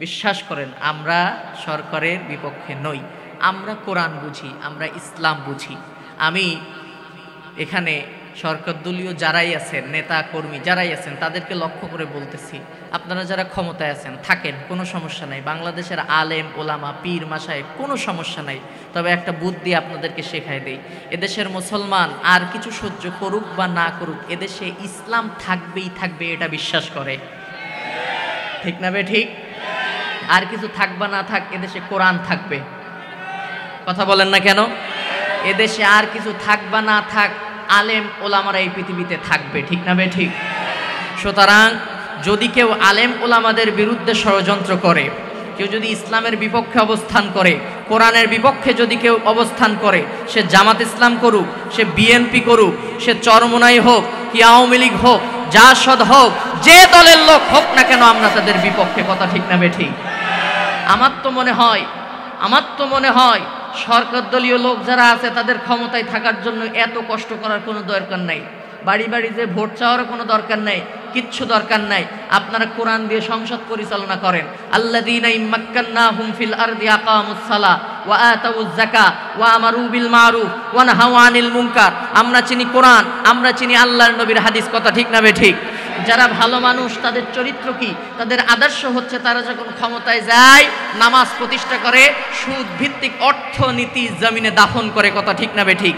বিশ্বাস করেন আমরা সরকারের বিপক্ষে নই, আমরা কোরআন বুঝি, আমরা ইসলাম বুঝি। আমি এখানে সরকার দলীয় যারাই আছেন, নেতা কর্মী যারাই আছেন, তাদেরকে লক্ষ্য করে বলতেছি, আপনারা যারা ক্ষমতায় আছেন থাকেন, কোনো সমস্যা নাই। বাংলাদেশের আলেম ওলামা পীর মাসায় কোনো সমস্যা নাই। তবে একটা বুদ্ধি আপনাদেরকে শেখায় দেই, এদেশের মুসলমান আর কিছু সহ্য করুক বা না করুক, এদেশে ইসলাম থাকবেই থাকবে, এটা বিশ্বাস করে। ঠিক না বে ঠিক? আর কিছু থাক বা না থাক, এদেশে কোরআন থাকবে। কথা বলেন না কেন? এদেশে আর কিছু থাক বা না থাক, আলেম ওলামারা এই পৃথিবীতে থাকবে। ঠিক না বে ঠিক? সুতরাং যদি কেউ আলেম ওলামাদের বিরুদ্ধে ষড়যন্ত্র করে, কেউ যদি ইসলামের বিপক্ষে অবস্থান করে, কোরআনের বিপক্ষে যদি কেউ অবস্থান করে, সে জামাত ইসলাম করুক, সে বিএনপি করুক, সে চরমোনাই হোক কি আওয়ামী লীগ হোক, জাসদ হোক, যে দলের লোক হোক না কেন, আমরা তাদের বিপক্ষে। কথা ঠিক না বে ঠিক? আমার তো মনে হয় সরকার দলীয় লোক যারা আছে তাদের ক্ষমতায় থাকার জন্য এত কষ্ট করার কোনো দরকার নাই। বাড়ি বাড়ি যে ভোট চাওয়ারও কোনো দরকার নাই, কিচ্ছু দরকার নাই। আপনারা কোরআন দিয়ে সংসদ পরিচালনা করেন। আল্লাযীনা ইম্মাক্কান্নাহুম ফিল আরদি আকামুস সালাহ ওয়া আতাউয যাকাত ওয়া আমারু বিল মারুফ ওয়া নাহাউ আনিল মুনকার। আমরা চিনি কোরআন, আমরা চিনি আল্লাহর নবীর হাদিস। কথা ঠিক না বে ঠিক? যারা ভালো মানুষ তাদের চরিত্র কি, তাদের আদর্শ হচ্ছে তারা যখন ক্ষমতায় যায় নামাজ প্রতিষ্ঠা করে, সুদ ভিত্তিক অর্থনীতি জমিনে দাফন করে। কথা ঠিক না বে ঠিক?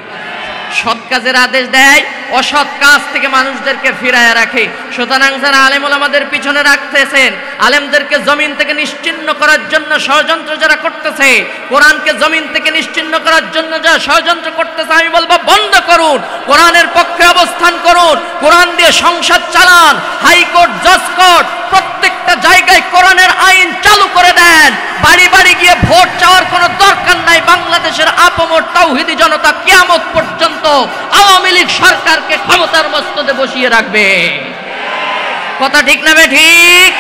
সৎ কাজের আদেশ দেয়, অসৎ কাজ থেকে মানুষদেরকে ফিরায় রাখে। সুতরাং যারা আলেম ওলামাদের পিছনে রাখতেছেন, আলেমদেরকে জমিন থেকে নিশ্চিহ্ন করার জন্য ষড়যন্ত্র যারা করতেছে, কোরআনকে জমিন থেকে নিশ্চিহ্ন করার জন্য যারা ষড়যন্ত্র করতেছে, আমি বলবো বন্ধ করুন, কোরআনের পক্ষে অবস্থান করুন, কোরআন দিয়ে সংসদ চালান, হাইকোর্ট জজ কোর্ট প্রত্যেকটা জায়গায় কোরআনের আইন চালু করে দেন। বাড়ি বাড়ি গিয়ে ভোট চাওয়ার কোনো দরকার নাই। বাংলাদেশের আপমর তাওহীদি জনতা কিয়ামত পর্যন্ত আওয়ামী লীগ সরকারকে ক্ষমতার মস্তদে বসিয়ে রাখবে। কথা ঠিক না বে ঠিক?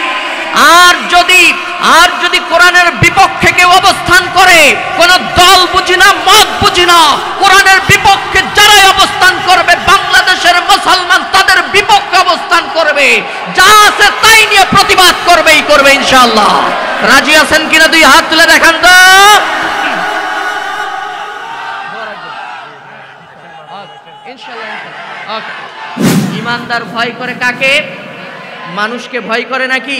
আর যদি কোরআনের বিপক্ষে কেউ অবস্থান করে, কোন দল বুঝি না, মত বুঝি না, কোরআনের বিপক্ষে যারাই অবস্থান করবে, বাংলাদেশের মুসলমান তাদের বিপক্ষে অবস্থান করবে, যা আছে তাই নিয়ে প্রতিবাদ করবেই করবে ইনশাআল্লাহ। রাজি আছেন কিনা দুই হাত তুলে দেখান তো। ইমানদার ভয় করে কাকে? মানুষকে ভয় করে নাকি?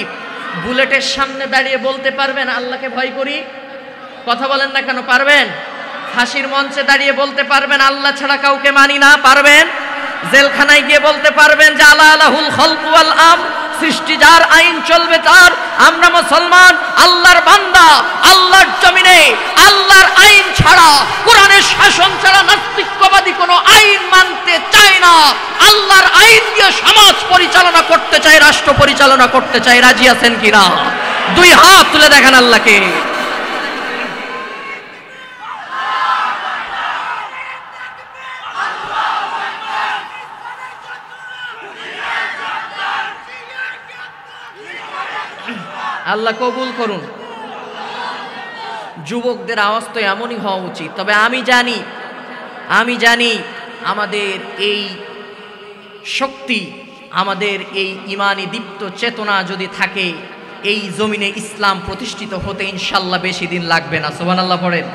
বুলেটের সামনে দাঁড়িয়ে বলতে পারবেন আল্লাহকে ভয় করি? কথা বলেন না কেন? পারবেন? ফাঁসির মঞ্চে দাঁড়িয়ে বলতে পারবেন আল্লাহ ছাড়া কাউকে মানি না? পারবেন? জেলখানায় গিয়ে বলতে পারবেন যে আলা আলাহুল খালকু ওয়াল আমর, সৃষ্টি যার, আইন চলবে তার। আমরা মুসলমান, আল্লাহর বান্দা, আল্লাহর জমিনে আল্লাহর আইন ছাড়া, কোরআনের শাসন ছাড়া নাস্তিক্যবাদী কোনো আইন মানতে চায় না। আল্লাহর আইন দিয়ে সমাজ পরিচালনা করতে চায়, রাষ্ট্র পরিচালনা করতে চায়। রাজি আছেন কিনা? দুই হাত তুলে দেখান আল্লাহকে। আল্লাহ কবুল করুন। যুবকদের আওয়াজ তো এমনই হওয়া উচিত। তবে আমি জানি আমাদের এই শক্তি, আমাদের এই ঈমানি দীপ্ত চেতনা যদি থাকে, এই জমিনে ইসলাম প্রতিষ্ঠিত হতে ইনশাল্লাহ বেশি দিন লাগবে না। সুবহানাল্লাহ পড়েন।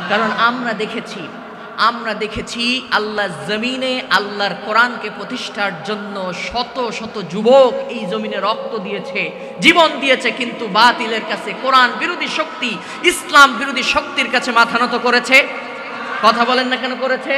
কারণ আমরা দেখেছি আল্লাহ জমিনে আল্লাহর কোরআনকে প্রতিষ্ঠার জন্য শত শত যুবক এই জমিনে রক্ত দিয়েছে, জীবন দিয়েছে, কিন্তু বাতিলের কাছে, কোরআন বিরোধী শক্তি, ইসলাম বিরোধী শক্তির কাছে মাথা নত করেছে। কথা বলেন না কেন করেছে?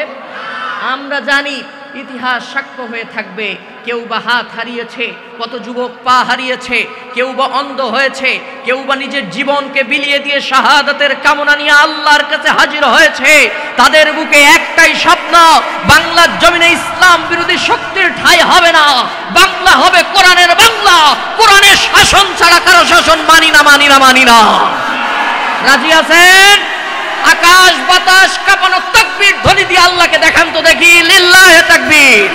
আমরা জানি ইতিহাস সাক্ষ্য হয়ে থাকবে, কেউ বা হাত হারিয়েছে, কত যুবক পা হারিয়েছে, কেউ বা অন্ধ হয়েছে, কেউ বা নিজের জীবনকে বিলিয়ে দিয়ে শাহাদাতের কামনা নিয়ে আল্লাহর কাছে হাজির হয়েছে। তাদের বুকে একটাই স্বপ্ন, বাংলার জমিনে ইসলাম বিরোধী শক্তির ঠাঁই হবে না, বাংলা হবে কোরআনের বাংলা, কোরআনের শাসন ছাড়া কারো শাসন মানি না। রাজি আছেন? আকাশ বাতাস কাঁপানো তাকবীর ধ্বনি দিয়ে আল্লাহকে দেখান তো দেখি। লিল্লাহে তাকবীর।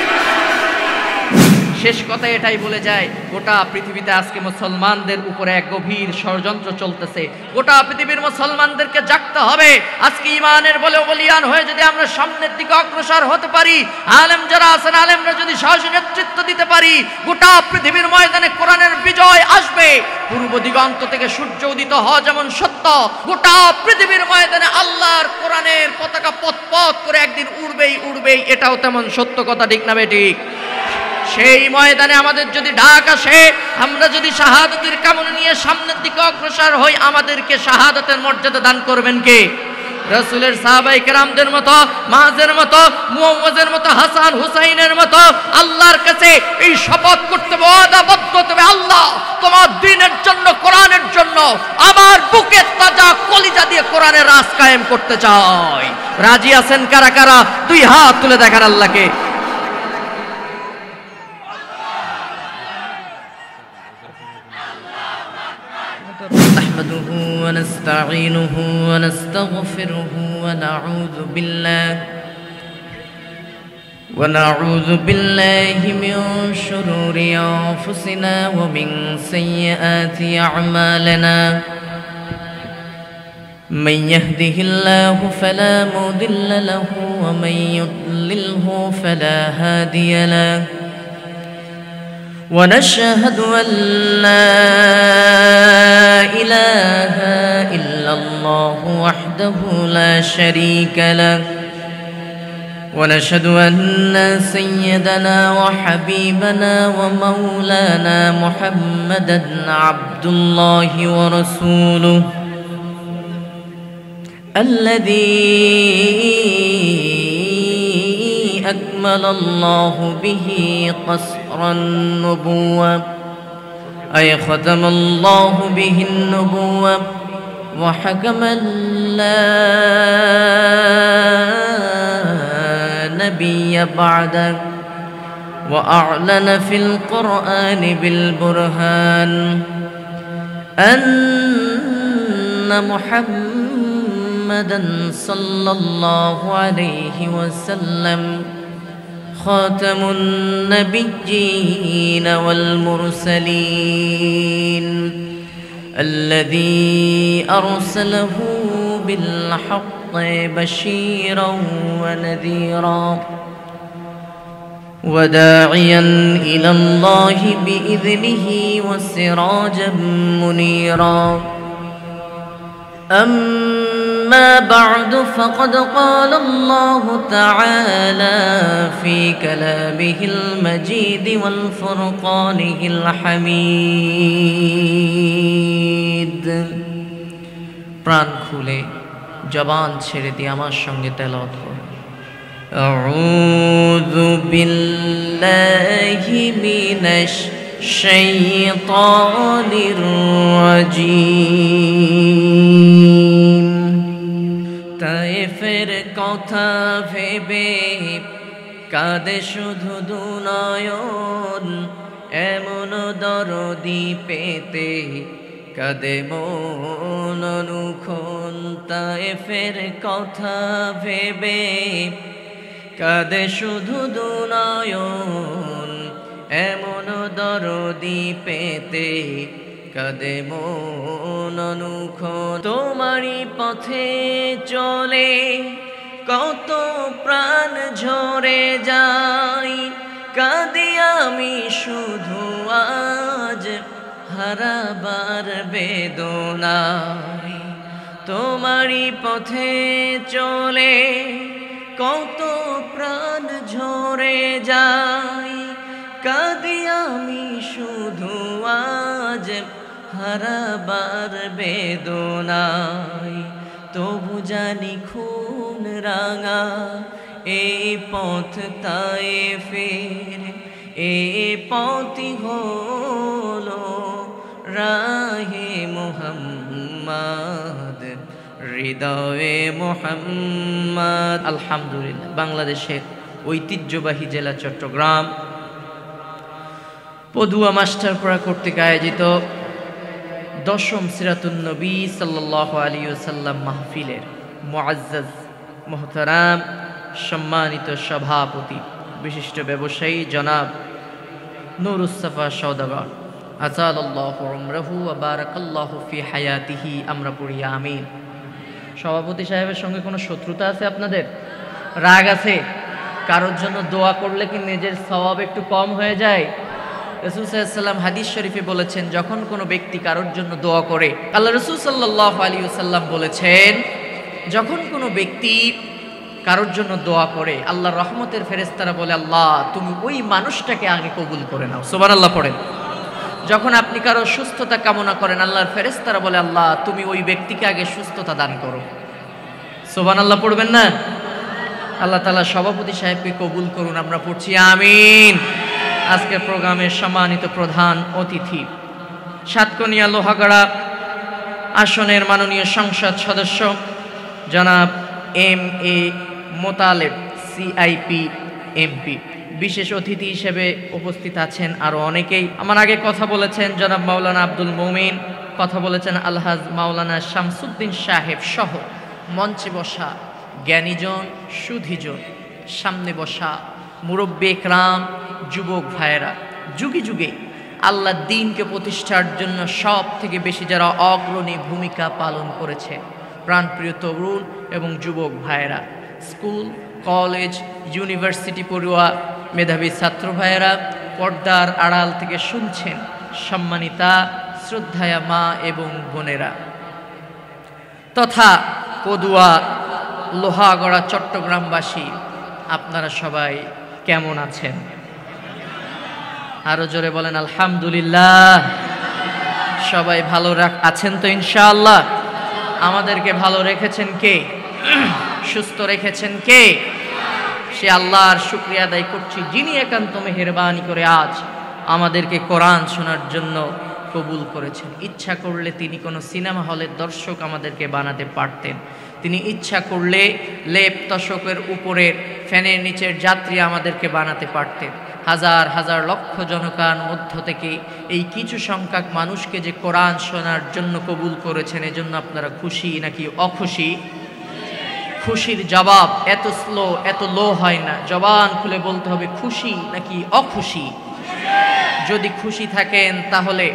শেষ কথা এটাই বলে যায়, গোটা পৃথিবীতে আজকে মুসলমানদের উপরে এক গভীর ষড়যন্ত্র চলতেছে। গোটা পৃথিবীর মুসলমানদেরকে জাগতে হবে। আজকে ইমানের বলে বলিয়ান হয়ে যদি আমরা সামনের দিকে অগ্রসর হতে পারি, আলেম যারা আছেন আলেমরা যদি সাহসী নেতৃত্ব দিতে পারি, গোটা পৃথিবীর ময়দানে কোরআনের বিজয় আসবে। পূর্ব দিগন্ত থেকে সূর্য উদিত হওয়া যেমন সত্য, গোটা পৃথিবীর ময়দানে আল্লাহর কোরআনের পতাকা পথ করে একদিন উড়বেই, এটাও তেমন সত্য কথা, ঠিক না বেঠিক? সেই ময়দানে আমাদের যদি ডাক আসে, আমরা যদি শাহাদাতের কামনা নিয়ে সামনের দিকে অগ্রসর হই, আমাদেরকে শাহাদাতের মর্যাদা দান করবেন কে? রাসূলের সাহাবায়ে কেরামদের মতো, মাযের মতো, মুআওয়াজের মতো, হাসান হুসাইনের মতো আল্লাহর কাছে এই শপথ করতে ওয়াদাবদ্ধ তবে আল্লাহ তোমার দ্বীনের জন্য, কোরআনের জন্য আমার বুকে তাজা কলিজা দিয়ে কোরআনের রাজ কায়েম করতে চাই। রাজি আছেন কারা কারা? দুই হাত তুলে দেখান আল্লাহকে। نحمده ونستعينه ونستغفره ونعوذ بالله من شرور أنفسنا ومن سيئات أعمالنا، من يهده الله فلا مضل له ومن يضلله فلا هادي له، ونشهد أن لا إله إلا الله وحده لا شريك له، ونشهد أن سيدنا وحبيبنا ومولانا محمدا عبد الله ورسوله الذي أكمل الله به قصر النبوة، أي ختم الله به النبوة وحكم لا نبي بعده، وأعلن في القرآن بالبرهان أن محمدا صلى الله عليه وسلم خاتم النبيين والمرسلين، الذي أرسله بالحق بشيرا ونذيرا وداعيا إلى الله بإذنه وسراجا منيرا. أما بعد فقد قال الله تعالى في كلامه المجيد والفرقانه الحميد। প্রাণ খুলে জবান ছেড়ে দিয়ে আমার সঙ্গে তেলাওয়াত করুন। আউযু বিল্লাহি মিনাশ শাইতানির রাজীম। তায়েফের কথা ভেবে কাঁদে শুধু দুনয়ন, এমন দরদি পেতে কাঁদে মন অনুক্ষণ। তায়েফের কথা ভেবে কাঁদে শুধু দুনয়ন, এমন দরদি পেতে কাঁদে মন অনুক্ষণ। তোমারই পথে চলে কত প্রাণ ঝরে যাই, কাঁদি আমি শুধু আজ হারাবার বেদনায়। তোমারই পথে চলে কত প্রাণ ঝরে যাই, কাঁদি আমি শুধু আজ হারাবার বেদনায়। তবু জানি খুন রাঙা এই পথ তায়েফের, এই পথই হলো রাহে মুহাম্মদ, হৃদয়ে মুহাম্মদ। আলহামদুলিল্লাহ, বাংলাদেশের ঐতিহ্যবাহী জেলা চট্টগ্রাম পদুয়া মাস্টারপাড়া কর্তৃক আয়োজিত 10ম সিরাতুন নবী সাল্লাল্লাহু আলাইহি ওয়াসাল্লাম মাহফিলের মুআজ্জাজ মুহতারাম সম্মানিত সভাপতি, বিশিষ্ট ব্যবসায়ী জনাব নুরুস সাফা সওদাগর আযালাল্লাহু উমরাহু ওয়া বারাকাল্লাহু ফি হায়াতিহি। আমরা পড়ি আমিন। সভাপতি সাহেবের সঙ্গে কোনো শত্রুতা আছে আপনাদের? রাগ আছে? কারোর জন্য দোয়া করলে কি নিজের সওয়াব একটু কম হয়ে যায়? রাসূল সাল্লাল্লাহু আলাইহি ওয়াসাল্লাম হাদিস শরীফে বলেছেন, যখন কোনো ব্যক্তি কারোর জন্য দোয়া করে, আল্লাহ রাসূল সাল্লাল্লাহু আলাইহি ওয়াসাল্লাম বলেছেন, যখন কোনো ব্যক্তি কারোর জন্য দোয়া করে, আল্লাহর রহমতের ফেরেশতারা বলে, আল্লাহ তুমি ওই মানুষটাকে আগে কবুল করে নাও। সুবহানাল্লাহ পড়েন। যখন আপনি কারো সুস্থতা কামনা করেন, আল্লাহর ফেরেশতারা বলে, আল্লাহ তুমি ওই ব্যক্তিকে আগে সুস্থতা দান করো। সুবহানাল্লাহ পড়বেন না? আল্লাহ তাআলা সভাপতি সাহেবকে কবুল করুন। আমরা পড়ছি আমিন। আজকের প্রোগ্রামের সম্মানিত প্রধান অতিথি, সাতকনিয়া লোহাগড়া আসনের মাননীয় সংসদ সদস্য জনাব এম.এ. Motaleb, CIP MP. বিশেষ অতিথি হিসেবে উপস্থিত আছেন আরও অনেকেই। আমার আগে কথা বলেছেন জনাব মাওলানা আব্দুল মুমিন, কথা বলেছেন আলহাজ মাওলানা শামসুদ্দিন সাহেব সহ মঞ্চে বসা জ্ঞানীজন, সুধীজন, সামনে বসা মুরব্বী একরাম, যুবক ভাইয়েরা, যুগে যুগে আল্লাহর দ্বীনকে প্রতিষ্ঠার জন্য সব থেকে বেশি যারা অগ্রণী ভূমিকা পালন করেছে, প্রাণপ্রিয় তরুণ এবং যুবক ভাইয়েরা, স্কুল, কলেজ, ইউনিভার্সিটি পড়ুয়া মেধাবী ছাত্র ভাইয়েরা, পর্দার আড়াল থেকে শুনছেন, সম্মানিতা শ্রদ্ধায়া মা এবং বোনেরা, তথা পদুয়া লোহাগড়া চট্টগ্রামবাসী, আপনারা সবাই কেমন আছেন? আরো জোরে বলেন আলহামদুলিল্লাহ। সবাই ভালো আছেন তো ইনশাআল্লাহ? আমাদেরকে ভালো রেখেছেন কে? সুস্থ রেখেছেন কে? সে আল্লাহর শুকরিয়া আদায় করছি, যিনি একান্ত মেহেরবানি করে আজ আমাদেরকে কোরআন শোনার জন্য কবুল করেছেন। ইচ্ছা করলে তিনি কোনো সিনেমা হলের দর্শক আমাদেরকে বানাতে পারতেন। তিনি ইচ্ছা করলে লেপ তশকের উপরের ফ্যানের নিচের যাত্রী আমাদেরকে বানাতে পারতেন। হাজার হাজার লক্ষ জনতার মধ্য থেকে এই কিছু সংখ্যক মানুষকে যে কোরআন শোনার জন্য কবুল করেছেন, এজন্য আপনারা খুশি নাকি অখুশি? খুশির জবাব এত স্লো, এত লো হয় না। জবান খুলে বলতে হবে খুশি নাকি অখুশি। যদি খুশি থাকেন তাহলে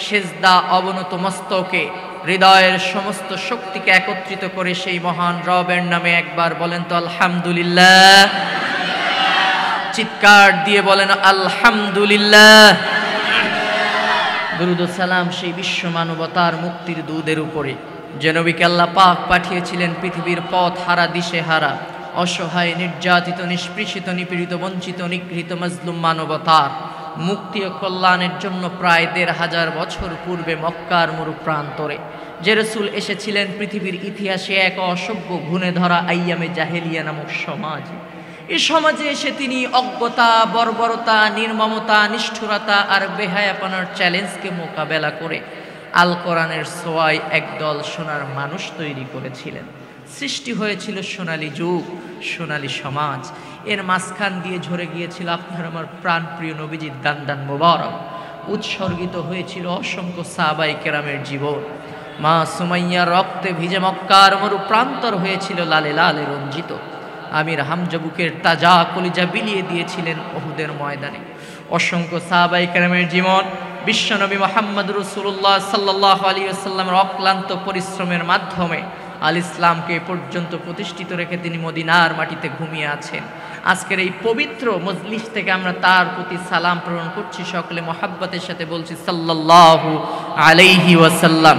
সেজদা অবনত মস্তকে হৃদয়ের সমস্ত শক্তিকে একত্রিত করে সেই মহান রবের নামে একবার বলেন তো আলহামদুলিল্লাহ। চিৎকার দিয়ে বলেন আলহামদুলিল্লাহ। দুরূদ ও সালাম সেই বিশ্ব মানবতার মুক্তির দূতের উপরে, যে নবীকে আল্লাহ পাক পাঠিয়েছিলেন পৃথিবীর পথ হারা, দিশে হারা, অসহায়, নির্যাতিত, নিষ্পৃষিত, নিপীড়িত, বঞ্চিত, নিগৃহীত মাজলুম মানবতার মুক্তি ও কল্যাণের জন্য প্রায় ১৫০০ বছর পূর্বে মক্কার মরু প্রান্তরে যে রাসূল এসেছিলেন পৃথিবীর ইতিহাসে এক অসভ্য ঘুণে ধরা আইয়ামে জাহেলিয়া নামক সমাজ। এই সমাজে এসে তিনি অজ্ঞতা, বর্বরতা, নির্মমতা, নিষ্ঠুরতা আর বেহায়াপনার চ্যালেঞ্জকে মোকাবেলা করে আল কোরআনের ছোঁয়ায় একদল সোনার মানুষ তৈরি করেছিলেন। সৃষ্টি হয়েছিল সোনালী যুগ, সোনালী সমাজ। এর মাঝখান দিয়ে ঝরে গিয়েছিল আপনার আমার প্রাণপ্রিয় নবীজির দান্দান মোবারক। উৎসর্গিত হয়েছিল অসংখ্য সাহাবায়ে কেরামের জীবন। মা সুমাইয়ার রক্তে ভিজে মক্কার মরু প্রান্তর হয়েছিল লালে লালে রঞ্জিত। আমির হামজা বুকের তাজা কলিজা বিলিয়ে দিয়েছিলেন উহুদের ময়দানে। অসংখ্য সাহাবায়ে কেরামের জীবন বিশ্বনবী মুহাম্মদ রাসূলুল্লাহ সাল্লাল্লাহু আলাইহি ওয়াসাল্লামের অক্লান্ত পরিশ্রমের মাধ্যমে আল ইসলামকে পর্যন্ত প্রতিষ্ঠিত রেখে তিনি মদিনার মাটিতে ঘুমিয়ে আছেন। আজকের এই পবিত্র মজলিস থেকে আমরা তার প্রতি সালাম প্রেরণ করছি, সকলে মহাব্বতের সাথে বলছি সাল্লাল্লাহু আলাইহি ওয়াসাল্লাম।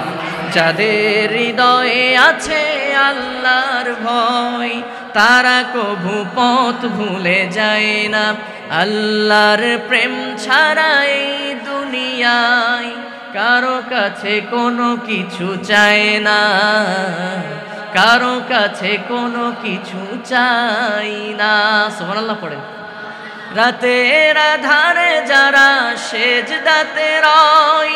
যাদের হৃদয়ে আছে আল্লাহর ভয়, তারা কভু পথ ভুলে যায় না। আল্লাহর প্রেম ছাড়া এই দুনিয়ায় কারো কাছে কোনো কিছু চায় না, কারো কাছে কোনো কিছু চাই না। সুবহানাল্লাহ পড়েন। রাতের আধারে যারা সেজদাতে রয়,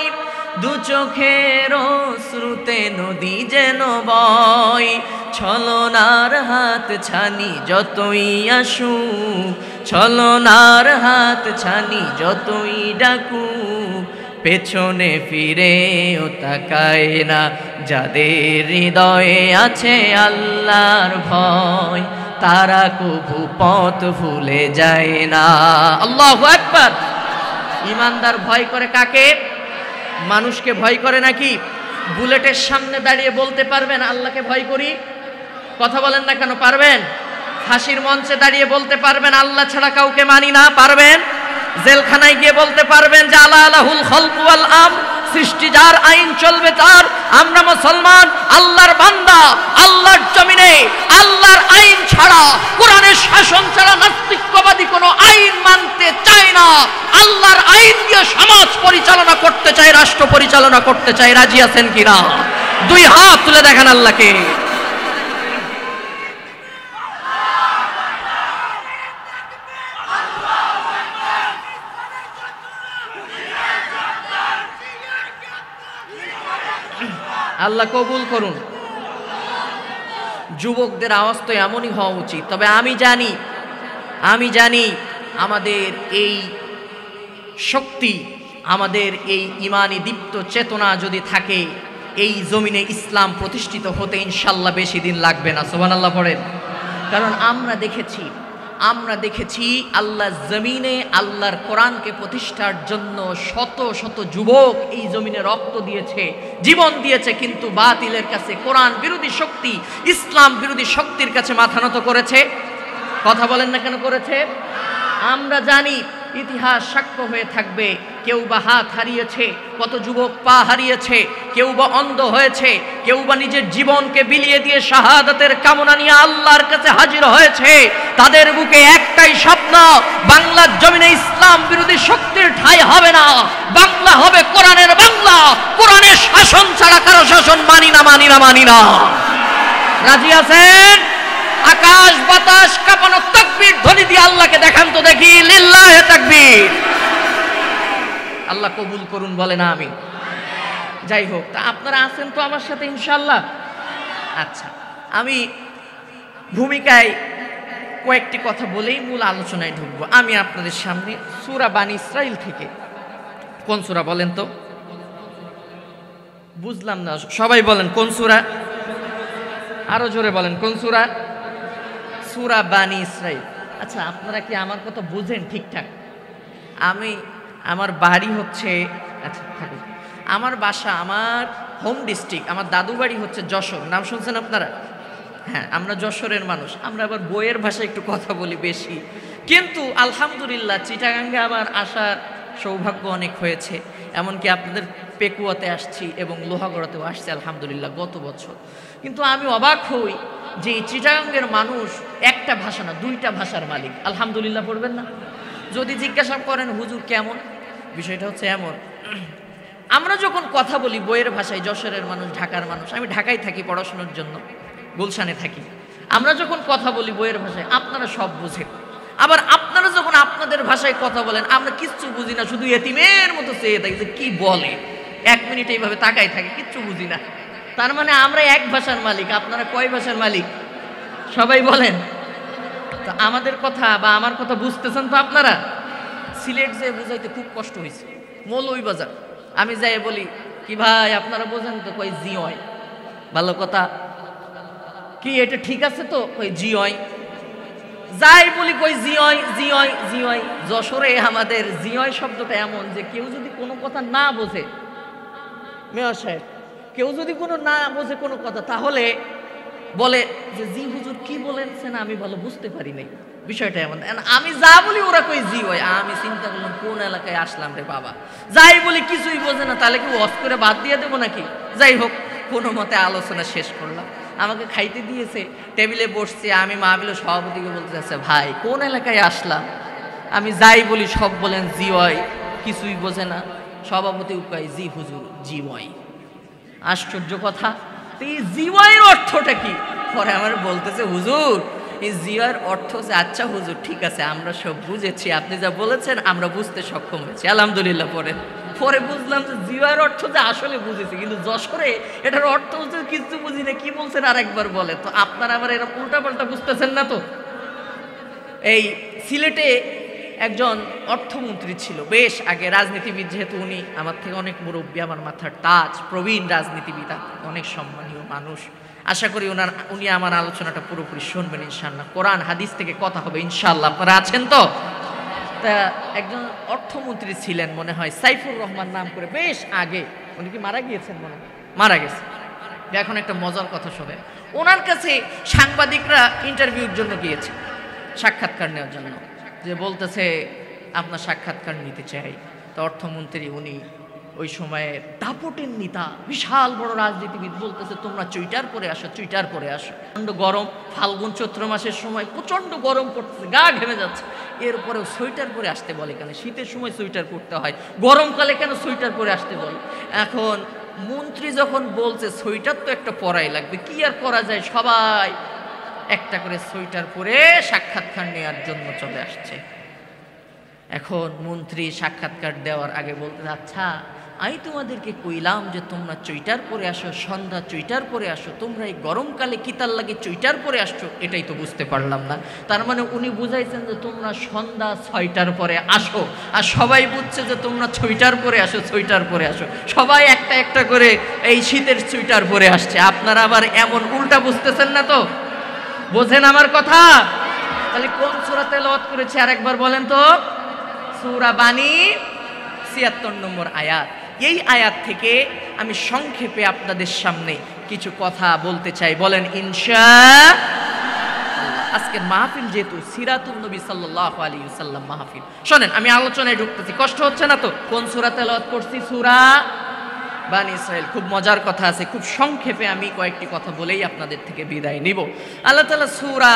দু চোখের অশ্রুতে নদী যেন বয়। ছলনার হাত ছানি যতই আসুক, ছলনার হাত ছানি যতই ডাকুক, পেছনে ফিরেও তাকায় না। যাদের হৃদয়ে আছে আল্লাহর ভয়, তারা কভু পথ ভুলে যায় না। আল্লাহু আকবার। ইমানদার ভয় করে কাকে? মানুষকে ভয় করে নাকি? বুলেটের সামনে দাঁড়িয়ে বলতে পারবেন আল্লাহকে ভয় করি? কথা বলেন না কেন, পারবেন? ফাঁসির মঞ্চে দাঁড়িয়ে বলতে পারবেন আল্লাহ ছাড়া কাউকে মানি না? পারবেন? জেলখানায় গিয়ে বলতে পারবেন যে আলা আলাহুল খালকু ওয়াল আমর, সৃষ্টি যার, আইন চলবে তার। আমরা মুসলমান, আল্লাহর বান্দা, আল্লাহর জমিনে আল্লাহর আইন ছাড়া, কোরআনের শাসন ছাড়া নাস্তিক্যবাদী কোনো আইন মানতে চায় না। আল্লাহর আইন দিয়ে সমাজ পরিচালনা করতে চায়, রাষ্ট্র পরিচালনা করতে চায়। রাজি আছেন কিনা? দুই হাত তুলে দেখেন আল্লাহকে। আল্লাহ কবুল করুন। যুবকদের আওয়াজ তো এমনই হওয়া উচিত। তবে আমি জানি আমাদের এই শক্তি, আমাদের এই ইমানি দীপ্ত চেতনা যদি থাকে, এই জমিনে ইসলাম প্রতিষ্ঠিত হতে ইনশাল্লাহ বেশি দিন লাগবে না। সুবহানাল্লাহ পড়েন। কারণ আমরা দেখেছি আল্লাহ জমিনে আল্লাহর কোরআনকে প্রতিষ্ঠার জন্য শত শত যুবক এই জমিনে রক্ত দিয়েছে, জীবন দিয়েছে, কিন্তু বাতিলের কাছে, কোরআন বিরোধী শক্তি, ইসলাম বিরোধী শক্তির কাছে মাথা নত করেছে। কথা বলেন না কেন করেছে? আমরা জানি ইতিহাস সাক্ষ্য হয়ে থাকবে। কেউ বা হাত হারিয়েছে, কত যুবক পা হারিয়েছে, কেউ বা অন্ধ হয়েছে, কেউ বা নিজের জীবনকে বিলিয়ে দিয়ে শাহাদাতের কামনা নিয়ে আল্লাহর কাছে হাজির হয়েছে। তাদের বুকে একটাই স্বপ্ন, বাংলার জমিনে ইসলাম বিরোধী শক্তির ঠাঁই হবে না, বাংলা হবে কোরআনের বাংলা। কোরআনের শাসন ছাড়া কারো শাসন মানি না। রাজি আছেন? আকাশ বাতাস কাঁপানো তাকবীর ধ্বনি দিয়ে আল্লাহকে দেখান তো দেখি। লিল্লাহি তাকবীর। আল্লাহ কবুল করুন, বলে না আমি। যাই হোক, তা আপনারা আছেন তো আমার সাথে ইনশাআল্লাহ? আচ্ছা, আমি ভূমিকায় কয়েকটি কথা বলেই মূল আলোচনায় ঢুকবো। আমি আপনাদের সামনে সূরা বানী ইসরাইল থেকে, কোন সূরা বলেন তো? বুঝলাম না, সবাই বলেন কোন সূরা? আরো জোরে বলেন কোন সূরা? সূরা বানী ইসরাইল। আচ্ছা, আপনারা কি আমার কথা বুঝেন ঠিকঠাক? আমার বাড়ি হচ্ছে, আচ্ছা থাকুন, আমার বাসা, আমার হোম ডিস্ট্রিক্ট, আমার দাদু বাড়ি হচ্ছে যশোর। নাম শুনছেন আপনারা? হ্যাঁ, আমরা যশোরের মানুষ। আমরা আবার বইয়ের ভাষায় একটু কথা বলি বেশি, কিন্তু আলহামদুলিল্লাহ চিটাগাঙ্গে আমার আসার সৌভাগ্য অনেক হয়েছে। এমনকি আপনাদের পেকুয়াতে আসছি এবং লোহাগড়াতেও আসছি আলহামদুলিল্লাহ গত বছর। কিন্তু আমি অবাক হই যে এই চিটাগাঙ্গের মানুষ একটা ভাষা না, দুইটা ভাষার মালিক। আলহামদুলিল্লাহ পড়বেন না? যদি জিজ্ঞাসা করেন হুজুর কেমন, বিষয়টা হচ্ছে এমন, আমরা যখন কথা বলি বইয়ের ভাষায়, যশোরের মানুষ, ঢাকার মানুষ, আমি ঢাকায় থাকি পড়াশোনার জন্য, গুলশানে থাকি, আমরা যখন কথা বলি বইয়ের ভাষায় আপনারা সব বুঝেন। আবার আপনারা যখন আপনাদের ভাষায় কথা বলেন আমরা কিচ্ছু বুঝি না, শুধু এতিমের মতো চেয়ে থাকি যে কি বলে, 1 মিনিট এইভাবে তাকাই থাকি, কিচ্ছু বুঝি না। তার মানে আমরা এক ভাষার মালিক, আপনারা কয় ভাষার মালিক? সবাই বলেন তো। আমাদের কথা বা আমার কথা বুঝতেছেন তো আপনারা? সিলেট যেয়ে বুঝাইতে খুব কষ্ট হয়েছে। মৌলভীবাজার আমি যাই বলি কি ভাই আপনারা বোঝেন তো? কই জি হয়। ভালো কথা, কি এটা ঠিক আছে তো? কই জি হয়। যাই বলি কই জি হয়, জি হয়, জি হয়। যশোরে আমাদের জি হয় শব্দটা এমন যে কেউ যদি কোনো কথা না বোঝে, মেয়র সাহেব, কেউ যদি কোনো না বোঝে কোনো কথা, তাহলে বলে যে জি হুজুর কি বলেছেন, আমি ভালো বুঝতে পারি নাই। বিষয়টা এমন, আমি যা বলি ওরা কই জি হয়। আমি চিন্তা করলাম কোন এলাকায় আসলাম রে বাবা, যাই বলি কিছুই বোঝে না, তাহলে কি ওয়াজ করে বাদ দিয়ে দেবো নাকি? যাই হোক, কোনো মতে আলোচনা শেষ করলাম। আমাকে খাইতে দিয়েছে, টেবিলে বসছে, আমি মাহফিলের সভাপতিকে বলতে চাচ্ছে ভাই কোন এলাকায় আসলাম, আমি যাই বলি সব বলেন জি হয়, কিছুই বোঝে না। সভাপতি উপায় জি হুজুর জি হয়। আশ্চর্য কথা, এই জিওয়ের অর্থটা কি? পরে আমার বলতেছে হুজুর এই জিওয়ের অর্থ হচ্ছে, আচ্ছা হুজুর ঠিক আছে আমরা সব বুঝেছি, আপনি যা বলেছেন আমরা বুঝতে সক্ষম হয়েছি আলহামদুলিল্লাহ। পরে বুঝলাম যে জিওয়ের অর্থ যে আসলে বুঝেছি, কিন্তু যশোরে এটার অর্থ হচ্ছে কিছু বুঝি না, কি বলছেন আরেকবার বলে। তো আপনারা আবার এরকম উল্টাপাল্টা বুঝতেছেন না তো? এই সিলেটে একজন অর্থমন্ত্রী ছিল বেশ আগে, রাজনীতিবিদ, যেহেতু উনি আমার থেকে অনেক মুরব্বী, আমার মাথার তাজ, প্রবীণ রাজনীতিবিদ, অনেক সম্মানীয় মানুষ। আশা করি উনি আমার আলোচনাটা পুরোপুরি শুনবেন ইনশাআল্লাহ। কোরআন হাদিস থেকে কথা হবে ইনশাআল্লাহ। আপনারা আছেন তো? তা একজন অর্থমন্ত্রী ছিলেন মনে হয় সাইফুর রহমান নাম করে, বেশ আগে, উনি কি মারা গিয়েছেন মনে হয়, মারা গেছে। এখন একটা মজার কথা শোনেন, ওনার কাছে সাংবাদিকরা ইন্টারভিউর জন্য গিয়েছে, সাক্ষাৎকার নেওয়ার জন্য, যে বলতেছে আপনার সাক্ষাৎকার নিতে চাই। তো অর্থমন্ত্রী উনি ওই সময়ে দাপটের নেতা, বিশাল বড় রাজনীতিবিদ, বলতেছে তোমরা চুইটার পরে আসো, চুইটার পরে আসো। প্রচণ্ড গরম, ফাল্গুন চৈত্র মাসের সময় প্রচণ্ড গরম পড়তেছে, গা ঘেমে যাচ্ছে, এরপরেও সোয়েটার পরে আসতে বলে কেন? শীতের সময় সোয়েটার পরতে হয়, গরমকালে কেন সোয়েটার পরে আসতে বলে? এখন মন্ত্রী যখন বলছে সোয়েটার তো একটা পরাই লাগবে, কি আর করা যায়, সবাই একটা করে সোয়েটার পরে সাক্ষাৎকার নেওয়ার জন্য চলে আসছে। এখন মন্ত্রী সাক্ষাৎকার দেওয়ার আগে বলতে, আচ্ছা আমি তোমাদেরকে কইলাম যে তোমরা চুইটার পরে আসো, সন্ধ্যা চুইটার পরে আসো, তোমরা এই গরমকালে কিতার লাগে চুইটার পরে আসছো, এটাই তো বুঝতে পারলাম না। তার মানে উনি বুঝাইছেন যে তোমরা সন্ধ্যা 6টার পরে আসো, আর সবাই বুঝছে যে তোমরা চুইটার পরে আসো, চুইটার পরে আসো, সবাই একটা একটা করে এই শীতের চুইটার পরে আসছে। আপনারা আবার এমন উল্টা বুঝতেছেন না তো? বোঝেন আমার কথা? তাহলে কোন সূরা তেলাওয়াত করেছে আরেকবার বলেন তো? সূরা বানী ৭৬ নম্বর আয়াত। এই আয়াত থেকে আমি সংক্ষেপে আপনাদের সামনে কিছু কথা বলতে চাই, বলেন ইনশাআল্লাহ। আজকের মাহফিল যেহেতু সিরাতুন নবী সাল্লাল্লাহু আলাইহি ওয়াসাল্লাম মাহফিল, শোনেন আমি আলোচনায় ঢুকতেছি, কষ্ট হচ্ছে না তো? কোন সূরা তেলাওয়াত করছি? সূরা বানী ইসরাইল। খুব মজার কথা আছে, খুব সংক্ষেপে আমি কয়েকটি কথা বলেই আপনাদের থেকে বিদায় নিব। আল্লাহ তাআলা সূরা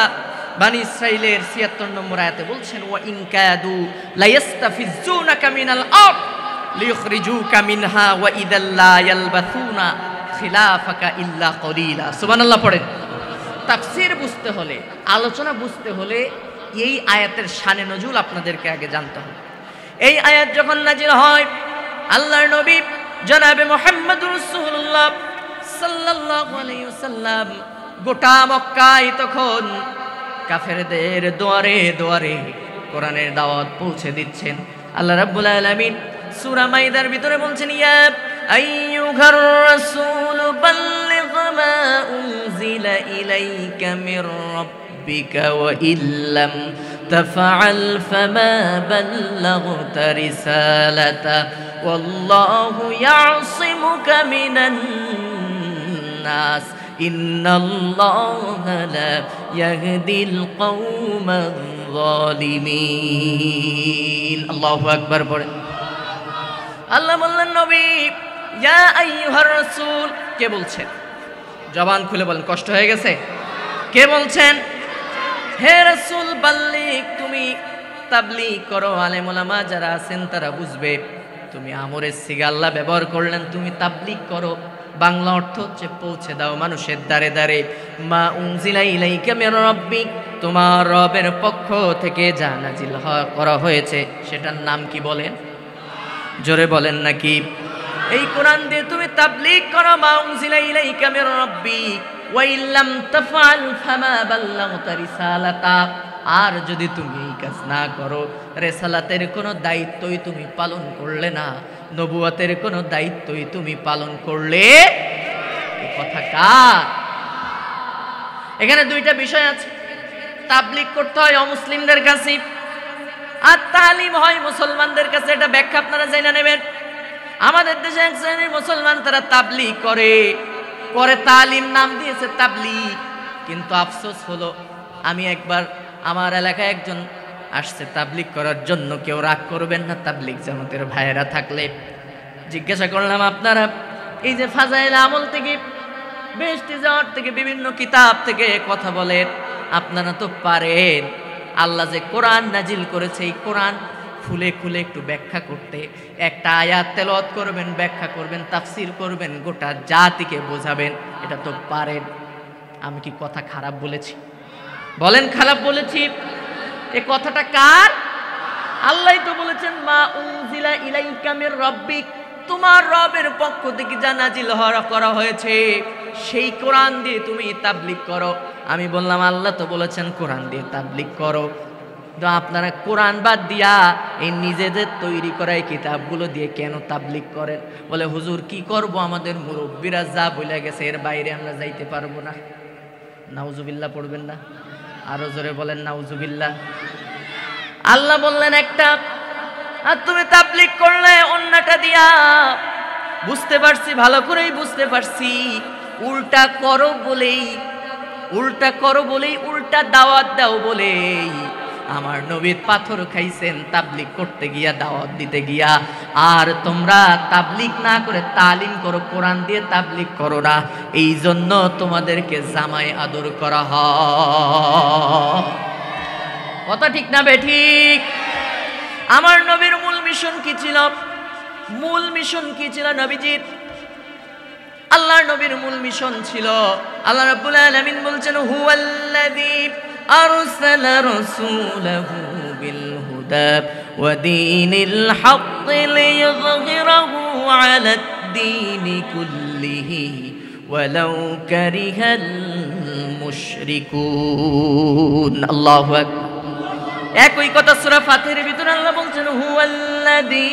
বানী ইসরাইলের ৭৬ নম্বর আয়াতে বলছেন, ওয়া ইন কাদু লায়াস্তাফিজুনাকা মিনাল আরদ লিইখরিজুকা মিনহা ওয়া ইদাল লা ইয়ালবাসুনা খিলাফাকা ইল্লা কলিলা। সুবহানাল্লাহ পড়েন। তাফসীর বুঝতে হলে, আলোচনা বুঝতে হলে এই আয়াতের শানে নজুল আপনাদেরকে আগে জানতে হবে। এই আয়াত যখন নাজিল হয়, আল্লাহর নবী জনাবে মুহাম্মদুর রাসূলুল্লাহ সাল্লাল্লাহু আলাইহি ওয়াসাল্লাম গোটা মক্কায় তখন কাফেরদের দুয়ারে দুয়ারে কোরআনের দাওয়াত পৌঁছে দিচ্ছেন। আল্লাহ রাব্বুল আলামিন সূরা মাইদার ভিতরে বলছেন, ইয়া আইয়ুহার রাসূল বাল্লিগ মা উনজিলা ইলাইকা মির রাব্বিকা ওয়া ইল্লাম তাফআল ফামা বাল্লাগতা রিসালাতা ওয়াল্লাহু ইয়াসিমুকা মিনান নাস ইন্নাল্লাহা লা ইয়াহদিল কওমায যালিমিন। আল্লাহু আকবার পড়েন। আল্লাহ বললেন, নবী ইয়া আইয়ুহার রাসূল। কে বলছেন? জবান খুলে বলেন, কষ্ট হয়ে গেছে? কে বলছেন? হে রাসূল, বাল্লিগ, তুমি তাবলীগ করো। আলেম ওলামা যারা আছেন তারা বুঝবে, তুমি আমরের সিগা আল্লাহ ব্যবহার করলেন, তুমি তাবলীগ করো। বাংলা অর্থ হচ্ছে পৌঁছে দাও মানুষের দ্বারে দ্বারে। মা উনজিলা ইলাইকা মির রাব্বিক, তোমার রবের পক্ষ থেকে যা নাজিল করা হয়েছে সেটার নাম কি বলেন? জোরে বলেন নাকি? এই কোরআন দিয়ে তুমি তাবলীগ করো। মা উনজিলা ইলাইকা মির রাব্বিক ওয়া ইল্লাম তাফআল ফামা বাল্লাগতা রিসালাতা। আর যদি তুমি এই কাজ না করো, রিসালাতের কোনো দায়িত্বই তুমি পালন করলে না, নবুয়তের কোনো দায়িত্বই তুমি পালন করলে। এই কথা কার? এখানে দুইটা বিষয় আছে। তাবলীগ করতে হয় অমুসলিমদের কাছে, আর তালিম হয় মুসলমানদের কাছে। এটা ব্যাখ্যা আপনারা জেনে নেবেন। আমাদের দেশে এক শ্রেণীর মুসলমান তারা তাবলীগ করে, পরে তালিম নাম দিয়েছে তাবলীগ। কিন্তু আফসোস হলো, আমি একবার আমার এলাকায় একজন আসছে তাবলীগ করার জন্য, কেউ রাগ করবেন না তাবলীগ জামাতের ভাইয়েরা থাকলে। জিজ্ঞাসা করলাম, আপনারা এই যে ফাজাইল আমল থেকে, বেহেশতে যাওয়ার থেকে, বিভিন্ন কিতাব থেকে কথা বলেন, আপনারা তো পারেন আল্লাহ যে কোরআন নাজিল করেছে এই কোরআন খুলে খুলে একটু ব্যাখ্যা করতে। একটা আয়াত তেলাওয়াত করবেন, ব্যাখ্যা করবেন, তাফসীর করবেন, গোটা জাতিকে বোঝাবেন, এটা তো পারেন। আমি কি কথা খারাপ বলেছি? বলেন খারাপ বলেছি? এই কথাটা কার? আল্লাহই তো বলেছেন, মা উনজিলা ইলাইকা মির রাব্বিক, তোমার রবের পক্ষ থেকে যা নাজিল করা হয়েছে সেই কোরআন দিয়ে তুমি তাবলীগ করো। আমি বললাম, আল্লাহ তো বলেছেন কোরআন দিয়ে তাবলীগ করো, তো আপনারা কোরআন বাদ দিয়া এই নিজেদের তৈরি করা এই কিতাবগুলো দিয়ে কেন তাবলীগ করেন? বলে, হুজুর কি করব, আমাদের মুরব্বীরা যা বলে গেছে এর বাইরে আমরা যাইতে পারবো না। নাউজুবিল্লাহ পড়বেন না? আরো জোরে বলেন নাউজুবিল্লাহ। আল্লাহ বললেন একটা, আর তুমি তাবলীগ করলে অন্যটা দিয়া। বুঝতে পারছি, ভালো করেই বুঝতে পারছি, উল্টা করো বলেই, উল্টা দাওয়াত দাও বলেই আমার নবী পাথর খাইছেন তাবলীগ করতে গিয়া, দাওয়াত দিতে গিয়া। আর তোমরা তাবলীগ না করে তালিম করো, কোরআন দিয়ে তাবলীগ করো না, এই জন্য তোমাদেরকে জামাই আদর করা হয়। কথা ঠিক না বেঠিক? আমার নবীর মূল মিশন কি ছিল? মূল মিশন কি ছিল নবীজির? আল্লাহর নবীর মূল মিশন ছিল, আল্লাহ রাব্বুল আলামিন বলছেন, হুয়াল্লাযী আরসালা রাসূলাহু বিল হুদা ওয়া দীনিল হক লিইয়ুযহিরাহু আলাদ দীনি কুল্লিহি ওয়ালাউ কারিহাল মুশরিকুন। আল্লাহু আকবার। একই কথা সূরা ফাতিরের ভিতরে আল্লাহ বলছেন, হুয়াল্লাযী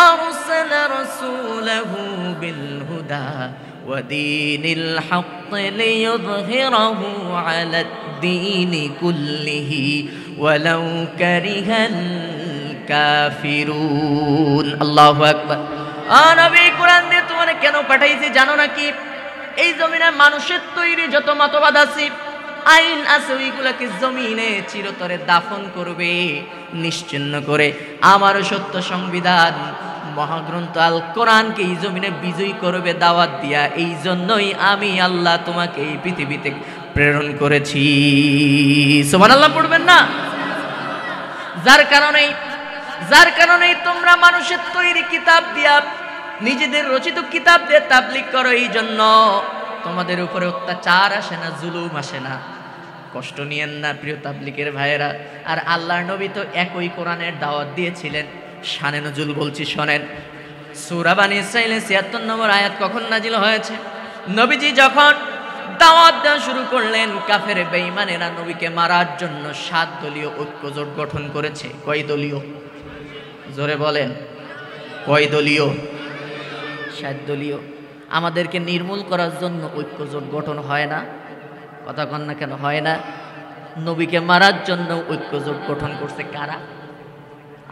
আরসালা রাসূলাহু বিল হুদা ওয়া দীনিল হক লিইয়ুযহিরাহু আলাদ দীনি কুল্লিহি ওয়ালাউ কারিহাল কাফিরুন। আল্লাহু আকবার। নবী, কোরআন দিয়ে তোমারে কেন পাঠাইছি জানো নাকি? এই জমিনে মানুষের তৈরি যত মতবাদ আছে, আইন আছে, ওইগুলাকে জমিনে চিরতরে দাফন করবে, নিশ্চিহ্ন করে আমার সত্য সংবিধান মহাগ্রন্থ আল কোরআনকে এই জমিনে বিজয়ী করবে দাওয়াত দিয়া। এই জন্যই আমি আল্লাহ তোমাকে এই পৃথিবীতে প্রেরণ করেছি। সুবহানাল্লাহ পড়বেন না? যার কারণেই তোমরা মানুষের তৈরি কিতাব দিয়া, নিজেদের রচিত কিতাব দিয়ে তাবলীগ করো। এই জন্য তোমাদের উপরে অত্যাচার আসে না, জুলুম আসে না। কষ্ট নিয়েন না প্রিয় তাবলীগের ভাইয়েরা। আর আল্লাহর নবী তো একই কোরআনের দাওয়াত দিয়েছিলেন। শানে নজুল বলছি, শোনেন। সূরা বানী ইসরাঈলের ৭৬ নম্বর আয়াত কখন নাজিল হয়েছে? নবীজি যখন দাওয়াত দেওয়া শুরু করলেন, কাফের বেঈমানেরা নবীকে মারার জন্য ৭ দলীয় ঐক্য জোট গঠন করেছে। কয় দলীয়? জোরে বলেন, কয় দলীয়? ৭ দলীয়। আমাদেরকে নির্মূল করার জন্য ঐক্য জোট গঠন হয় না? কথা কন না কেন? হয় না? নবীকে মারার জন্য ঐক্য জোট গঠন করছে কারা?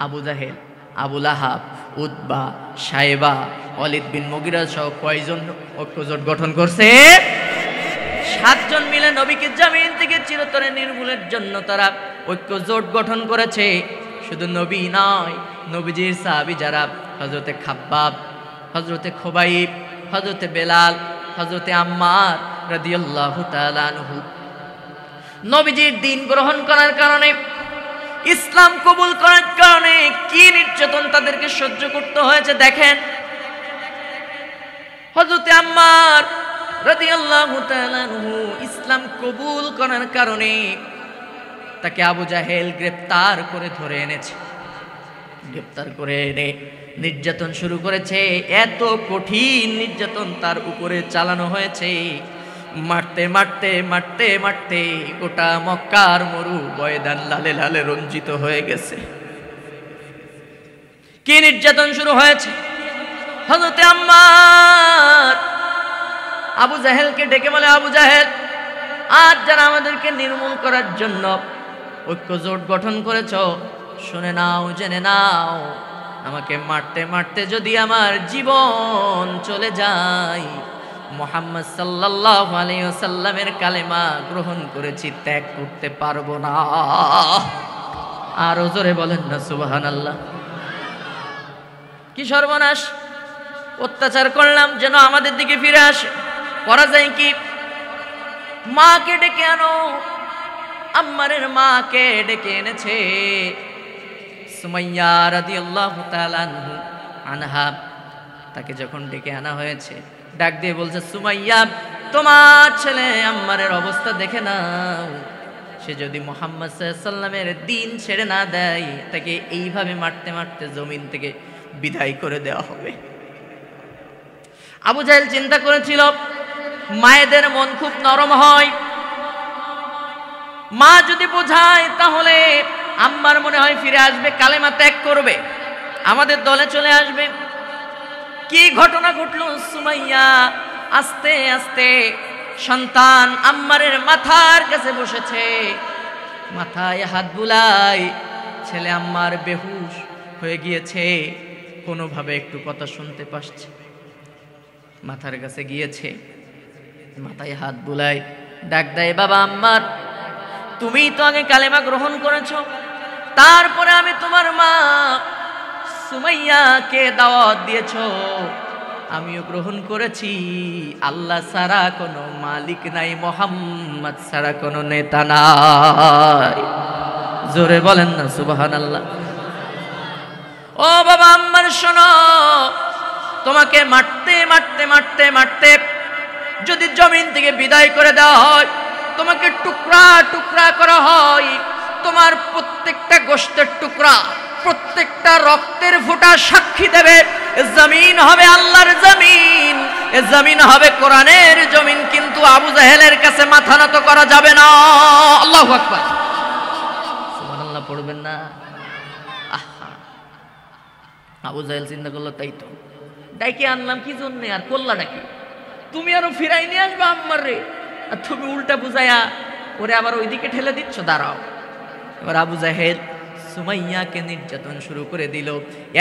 আবু জাহেল, আবু লাহাব, উতবা, সাইবা, ওয়ালিদ বিন মুগিরা সহ কয়জন ঐক্য জোট গঠন করছে? ৭ জন মিলে নবীকে জমিন থেকে চিরতরে নির্মূলের জন্য তারা ঐক্য জোট গঠন করেছে। শুধু নবী নয়, নবীজির সাহাবী যারা, হযরতে খাব্বাব, হযরতে খুবাইব, হযরতে বেলাল, হযরতে আম্মার রাদিয়াল্লাহু তাআলা আনহু, নবীজির দ্বীন গ্রহণ করার কারণে, ইসলাম কবুল করার কারণে কি নির্যাতন তাদেরকে সহ্য করতে হয়েছে দেখেন। হযরতে আম্মার রাদিয়াল্লাহু তাআলা আনহু ইসলাম কবুল করার কারণে তাকে আবু জাহেল গ্রেফতার করে ধরে এনেছে। গ্রেফতার করে এনে নির্যাতন শুরু করেছে। এত কঠিন নির্যাতন তার উপরে চালানো হয়েছে, মারতে মারতে মারতে মারতে গোটা মক্কার মরু ময়দান লালে লালে রঞ্জিত হয়ে গেছে। কি নির্যাতন শুরু হয়েছে! হযরতে আম্মার আবু জাহেলকে ডেকে বলে, আবু জাহেল, আজ যারা আমাদেরকে নির্মূল করার জন্য ঐক্য জোট গঠন করেছ, শুনে নাও, জেনে নাও, আমাকে মারতে মারতে যদি আমার জীবন চলে যায়, মুহাম্মদ সাল্লাল্লাহু আলাইহি ওয়াসাল্লামের কালেমা গ্রহণ করেছি, ত্যাগ করতে পারবো না। আরো জোরে বলেন না সুবহানাল্লাহ। কি সর্বনাশ! অত্যাচার করলাম যেন আমাদের দিকে ফিরে আসে। করা যায় কি? মাকে ডেকে আনো। আম্মারের মাকে ডেকে এনেছে সুমাইয়া রাদিয়াল্লাহু তাআলা আনহা। তাকে যখন ডেকে আনা হয়েছে, ডাক দিয়ে বলছে, সুমাইয়া, তোমার ছেলে আম্মারের অবস্থা দেখে নাও। সে যদি মুহাম্মদ সাল্লাল্লাহু আলাইহি ওয়াসাল্লামের দ্বীন ছেড়ে না দেয়, তাকে এইভাবে মারতে মারতে জমিন থেকে বিদায় করে দেওয়া হবে। আবু জাহেল চিন্তা করেছিল, মায়েদের মন খুব নরম হয়, মা যদি বোঝায় তাহলে আম্মার মনে হয় ফিরে আসবে, কালেমা ত্যাগ করবে, আমাদের দলে চলে আসবে। কি ঘটনা ঘটলো! সুমাইয়া আস্তে আস্তে সন্তান আম্মারের মাথার কাছে বসেছে, মাথায় হাত বুলায়, ছেলে আম্মার বেহুশ হয়ে গিয়েছে, কোনোভাবে একটু কথা শুনতে পাচ্ছে, মাথার কাছে গিয়েছে, মাথায় হাত বুলায়, ডাক দেয়, বাবা আম্মার, তুমি তো আগে কালেমা গ্রহণ করেছো, তারপরে আমি তোমার মা সুমাইয়াকে দাওয়াত দিয়েছো, আমিও গ্রহণ করেছি। আল্লাহ ছাড়া কোনো মালিক নাই, মোহাম্মদ ছাড়া কোনো নেতা নাই। জোরে বলেন না সুবহানাল্লাহ। ও বাবা আম্মার শোনো, তোমাকে মারতে মারতে মারতে মারতে যদি জমিন থেকে বিদায় করে দেওয়া হয়, তোমাকে টুকরা টুকরা করা হয়, তোমার প্রত্যেকটা গোশতের টুকরা, প্রত্যেকটা রক্তের ফোঁটা সাক্ষী দেবে জমিন হবে আল্লাহর জমিন, এ জমিন হবে কোরআনের জমিন। কিন্তু আবু জাহেলের কাছে মাথা নত করা যাবে না। আল্লাহু আকবার, সুবহানাল্লাহ পড়বেন না? আবু জাহেল চিন্তা করলো, তাই তো ডাইকে আনলাম কি জন্য, আর করলা ডাকি, তুমি আরো ফিরাই নিয়ে আসবা আম্মার রে, আর তুমি উল্টা বুঝাইয়া ওরে আবার ওইদিকে ঠেলে দিচ্ছ, দাঁড়াও। এবার আবু জাহেল সুমাইয়াকে নির্যাতন শুরু করে দিল।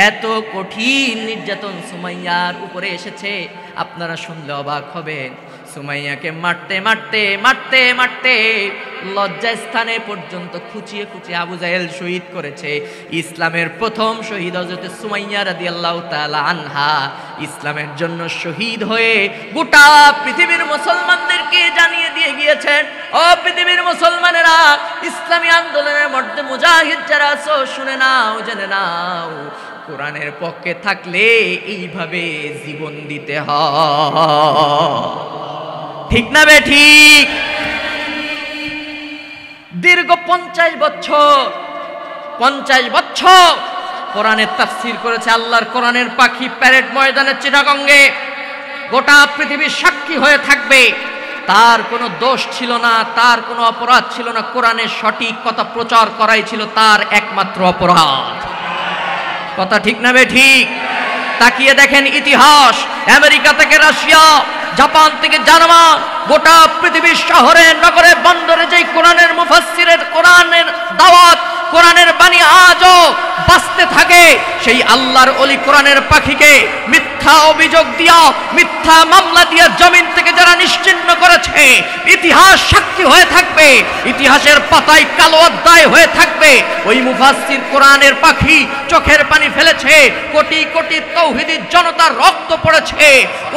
এত কঠিন নির্যাতন সুমাইয়ার উপরে এসেছে, আপনারা শুনলে অবাক হবেন। সুমাইয়াকে মারতে মারতে মারতে মারতে লজ্জা স্থানে পর্যন্ত খুঁচিয়ে খুঁচিয়ে আবু জাহেল শহীদ করেছে। ইসলামের প্রথম শহীদ হযরত সুমাইয়া রাদিয়াল্লাহু তাআলা আনহা ইসলামের জন্য শহীদ হয়ে গোটা পৃথিবীর মুসলমানদেরকে জানিয়ে দিয়ে গিয়েছেন, ও পৃথিবীর মুসলমানেরা, ইসলামী আন্দোলনের মধ্যে মুজাহিদ যারা আছো, শুনে নাও, জেনে নাও, কোরআনের পক্ষে থাকলে এইভাবে জীবন দিতে হয়। ঠিক না বে ঠিক? দীর্ঘ 50 বছর কোরআনের তাফসীর করেছে আল্লাহর কোরআনের পাখি প্যারেড ময়দানের চিটাগঙ্গে। গোটা পৃথিবীর সাক্ষী হয়ে থাকবে, তার কোনো দোষ ছিল না, তার কোনো অপরাধ ছিল না, কোরআনের সঠিক কথা প্রচার করাই ছিল তার একমাত্র অপরাধ। কথা ঠিক না বে ঠিক? তাকিয়ে দেখেন ইতিহাস, আমেরিকা থেকে রাশিয়া, জাপান থেকে জার্মান, গোটা পৃথিবীর শহরে নগরে বন্দরে যেই কোরআনের মুফাসসিরের কোরআনের দাওয়াত, কোরআনের বাণী আজও বাঁচতে থাকে। সেই আল্লাহর ওলি কোরআনের পাখিকে মিথ্যা অভিযোগ দিয়া, মিথ্যা মামলা দিয়া জমিন থেকে যারা নিশ্চিহ্ন করেছে, ইতিহাস সাক্ষী হয়ে থাকবে, ইতিহাসের পাতায় কালো অধ্যায় হয়ে থাকবে। ওই মুফাসসির কোরআনের পাখি চোখের পানি ফেলেছে, কোটি কোটি তাওহীদি জনতার রক্ত পড়েছে,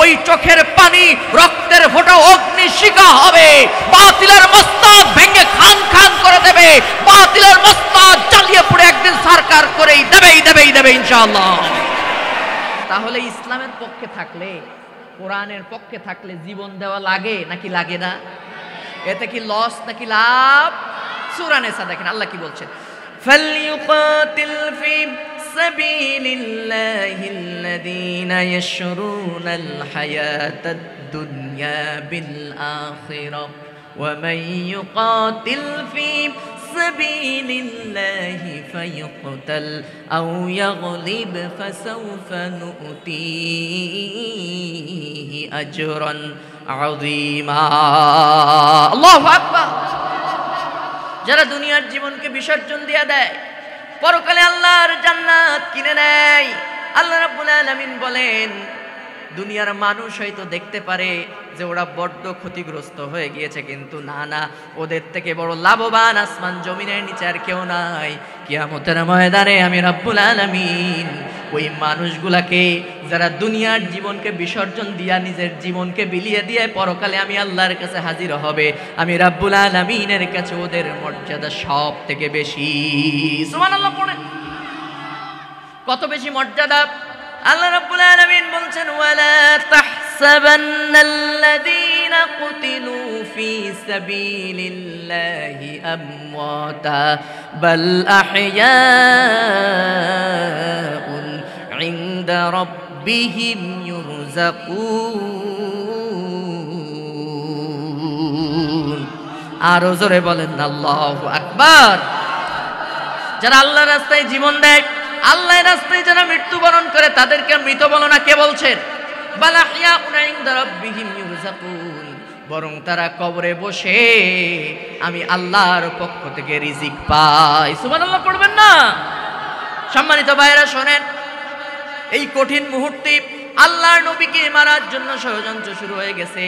ওই চোখের পানি রক্তের ফোঁটা অগ্নিশিখা হবে, বাতিলের মস্তক ভেঙে খান খান করে দেবে, বাতিলের মস্তক জ্বালিয়ে পুড়ে একদিন সরকার করেই দেবে ইনশাআল্লাহ। তাহলে ইসলামের পক্ষে থাকলে, কোরআনের পক্ষে থাকলে জীবন দেওয়া লাগে নাকি লাগে না? এতে কি লস নাকি লাভ? সূরা নিসা দেখেন আল্লাহ কি বলছেন, ফালইউকাতিল ফি সাবিলিল্লাহিল্লাযীনা ইয়াশরুনাল হায়াতাদ দুনিয়া বিল আখিরাহ ওয়া মান ইউকাতিল ফি সাবিলিল্লাহি ফায়ুকতাল আও ইয়াগলিব ফাসাউফা নু'তিহি আজরান আযীমা। আল্লাহু আকবার। যারা দুনিয়ার জীবনকে বিসর্জন দিয়ে দেয়, পরকালে আল্লাহর জান্নাত কিনে নেয়। আল্লাহ রাব্বুল আলামিন বলেন, দুনিয়ার মানুষ হয়তো দেখতে পারে যে ওরা বড্ড ক্ষতিগ্রস্ত হয়ে গিয়েছে, কিন্তু না, ওদের থেকে বড় লাভবান আসমান জমিনের নিচে আর কেউ নাই। কিয়ামতের ময়দানে আমি রাব্বুল আলামিন ওই মানুষগুলাকে, যারা দুনিয়ার জীবনকে বিসর্জন দিয়া নিজের জীবনকে বিলিয়ে দিয়ে পরকালে আমি আল্লাহর কাছে হাজির হবে, আমি রাব্বুল আলামিনের কাছে ওদের মর্যাদা সব থেকে বেশি। সুবহানাল্লাহ পড়েন, কত বেশি মর্যাদা। আল্লাহ রাব্বুল আলামিন বলছেন, ওয়ালা তাহসাবান্নাল্লাযীনা কুতিলু ফি সাবিলিল্লাহি আমওয়াতা বাল আহইয়াউন ইনদা রাব্বিহিম ইউরযাকুন। আরো জোরে বলেন আল্লাহু আকবার। যারা আল্লাহর রাস্তায় জীবন দেয়, আল্লাহর রাস্তায় যারা মৃত্যুবরণ করে, তাদেরকে মৃত বলো না। কে বলছেন? বাল আহইয়াউন ইনদা রাব্বিহিম ইউরযাকুন। বরং তারা কবরে বসে আমি আল্লাহর পক্ষ থেকে রিজিক পাই। সুবহানাল্লাহ পড়বেন না? সম্মানিত ভাইরা শোনেন, এই কঠিন মুহূর্তে আল্লাহর নবীকে মারার জন্য ষড়যন্ত্র শুরু হয়ে গেছে।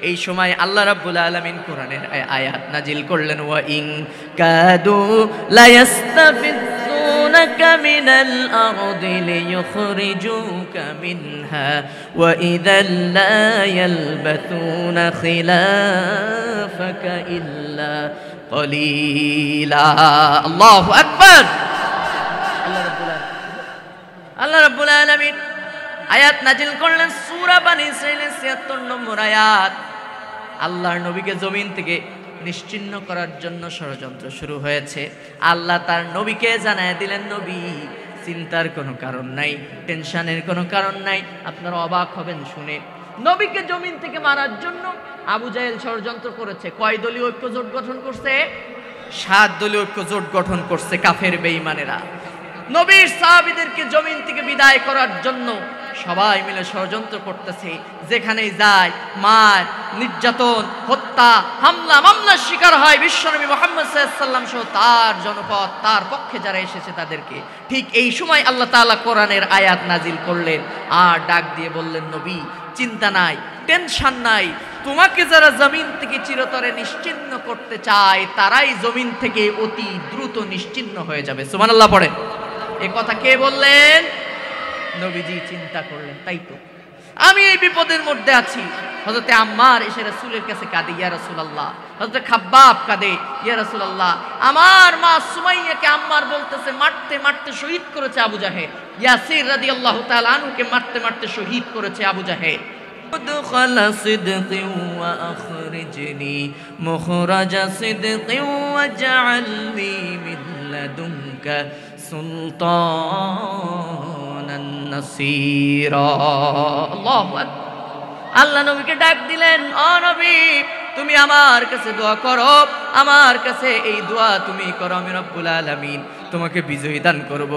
এই সময় আল্লাহ রাব্বুল আলামিন কোরআনের আয়াত নাজিল করলেন, ওয়া ইন কাদু লা ইয়াস্তাফিজুনাকা মিনাল আরদি লিয়ুখরিজুকা মিনহা ওয়া ইযাল লা ইয়ালবাতুনা খিলাফাকা ইল্লা কলিলা। আল্লাহু আকবার। আল্লাহ রাব্বুল আলামিন আয়াত নাজিল করলেন সূরা বনী ইসরাঈলের ৭৬ নম্বর আয়াত। আল্লাহর নবীকে জমিন থেকে নিশ্চিহ্ন করার জন্য ষড়যন্ত্র শুরু হয়েছে। আল্লাহ তার নবীকে জানায় দিলেন, নবী চিন্তার কোনো কারণ নাই, টেনশনের কোনো কারণ নাই। আপনারা অবাক হবেন শুনে, নবীকে জমিন থেকে মারার জন্য আবু জাহেল ষড়যন্ত্র করেছে। কয় দলীয় ঐক্য জোট গঠন করছে? ৭ দলীয় ঐক্য জোট গঠন করছে কাফের বেঈমানেরা। নবীর সাহাবীদেরকে জমিন থেকে বিদায় করার জন্য সবাই মিলে ষড়যন্ত্র করতেছে। যেখানেই যায় মার, নির্যাতন, হত্যা, হামলা মামলার শিকার হয় বিশ্বনবী মুহাম্মদ সাল্লাল্লাহু আলাইহি ওয়াসাল্লাম সহ তার জনপদ, তার পক্ষে যারা এসেছে তাদেরকে। ঠিক এই সময় আল্লাহ তাআলা কোরআনের আয়াত নাজিল করলেন আর ডাক দিয়ে বললেন, নবী চিন্তা নাই, টেনশন নাই, তোমাকে যারা জমিন থেকে চিরতরে নিশ্চিহ্ন করতে চায় তারাই জমিন থেকে অতি দ্রুত নিশ্চিহ্ন হয়ে যাবে। সুবহানাল্লাহ পড়েন। এ কথা কে বললেন? নবীজি চিন্তা করলেন, তাই তো আমি এই বিপদের মধ্যে আছি। হযরতে আম্মার এসে রাসূলের কাছে কাঁদে, ইয়া রাসূলুল্লাহ। হযরতে খাব্বাব কাঁদে, ইয়া রাসূলুল্লাহ আমার মা সুমাইয়াকে আম্মার বলতেছে মারতে মারতে শহীদ করেছে আবু জাহেল। ইয়াসির রাদিয়াল্লাহু তাআলা আনহুকে মারতে মারতে শহীদ করেছে আবু জাহেল। উদখালা সিদকি ওয়া আখরিজনি মুখরাজা সিদকি ওয়াজআলনি মিন লাদুনকা সুলতানান নাসীরা। আল্লাহু আকবার। আল্লাহ নবীকে ডাক দিলেন, ও নবী তুমি আমার কাছে দোয়া করো, আমার কাছে এই দোয়া তুমি করো, আমি রব্বুল আলামিন তোমাকে বিজয় দান করব।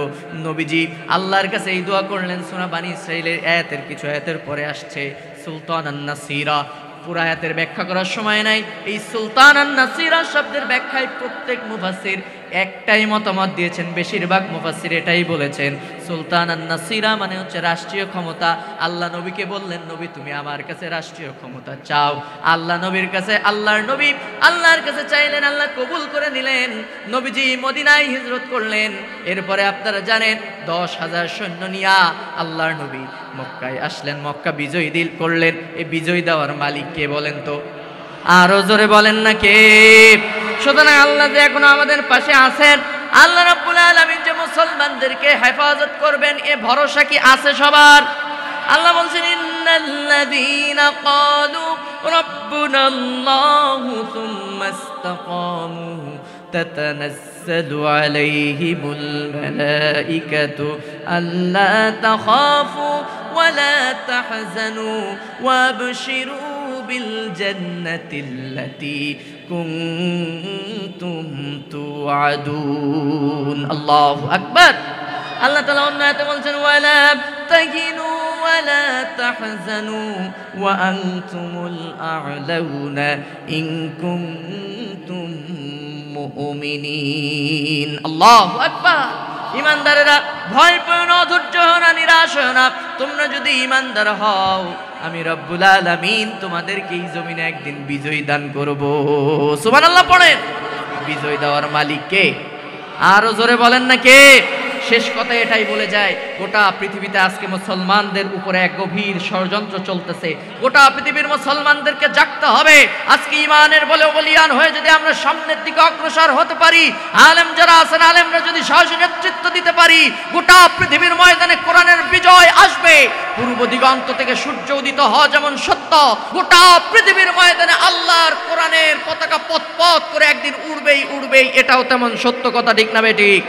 নবীজি আল্লাহর কাছে এই দোয়া করলেন। সূরা বনী ইসরাঈলের আয়াতের কিছু আয়াতের পরে আসছে সুলতানান নাসীরা। পুরা আয়াতের ব্যাখ্যা করার সময় নাই। এই সুলতানান নাসীরা শব্দের ব্যাখ্যায় প্রত্যেক মুফাসসির একটাই মতামত দিয়েছেন। বেশিরভাগ মুফাসসির এটাই বলেছেন, সুলতানান নাসীরা মানে হচ্ছে রাষ্ট্রীয় ক্ষমতা। আল্লাহ নবীকে বললেন, নবী তুমি আমার কাছে রাষ্ট্রীয় ক্ষমতা চাও। আল্লাহ নবীর কাছে আল্লাহর নবী আল্লাহর কাছে চাইলেন, আল্লাহ কবুল করে নিলেন। নবীজি মদিনায় হিজরত করলেন। এরপরে আপনারা জানেন 10,000 সৈন্য নিয়া আল্লাহর নবী মক্কায় আসলেন, মক্কা বিজয় করলেন। এই বিজয় দেওয়ার মালিক কে বলেন তো? আরো জোরে বলেন না কে? সুতরাং আল্লাহ যে এখনো আমাদের পাশে আছেন, আল্লাহ রাব্বুল আলামিন যে মুসলমানদেরকে হেফাজত করবেন এ ভরসা কি আছে সবার? আল্লাহ বলছেন, ইন্নাল্লাযীনা ক্বালু রাব্বুনাল্লাহু সুম্মা ইসতাকামু তাতানাজ্জালু আলাইহিমুল মালাইকাতু আল্লা তাখাফু ওয়া লা তাহজানু ওয়াবশিরু বিল জান্নাতিল্লাতী কুনতুম তুআদুন। আল্লাহু আকবার। আল্লাহ তাআলা অন্য আয়াতে বলছেন, ওয়ালা তাহিনু ওয়ালা তাহজানু ওয়া আনতুমুল আ'লাউনা ইন কুনতুম মুমিনিন। আল্লাহু আকবার। ঈমানদারেরা ভয় পেও না, ধৈর্য হও না, নিরাশ হও না। তোমরা যদি ঈমানদার হও আমি রব্বুল আলামিন তোমাদেরকে এই জমিনে একদিন বিজয় দান করব। সুবহানাল্লাহ পড়েন। বিজয় দেওয়ার মালিক কে? আরো জোরে বলেন না কে? শেষ কথা এটাই বলে যায়, গোটা পৃথিবীতে আজকে মুসলমানদের উপরে এক গভীর ষড়যন্ত্র চলতেছে। গোটা পৃথিবীর মুসলমানদেরকে জাগতে হবে। আজকে ঈমানের বলে বলিয়ান হয়ে যদি আমরা সামনের দিকে অগ্রসর হতে পারি, আলেম যারা আছেন আলেমরা যদি সাহসী নেতৃত্ব দিতে পারি, গোটা পৃথিবীর ময়দানে কোরআনের বিজয় আসবে। পূর্ব দিগন্ত থেকে সূর্য উদিত হওয়া যেমন সত্য, গোটা পৃথিবীর ময়দানে আল্লাহর কোরআনের পতাকা পথ করে একদিন উড়বেই উড়বেই, এটাও তেমন সত্য কথা, ঠিক না বেঠিক?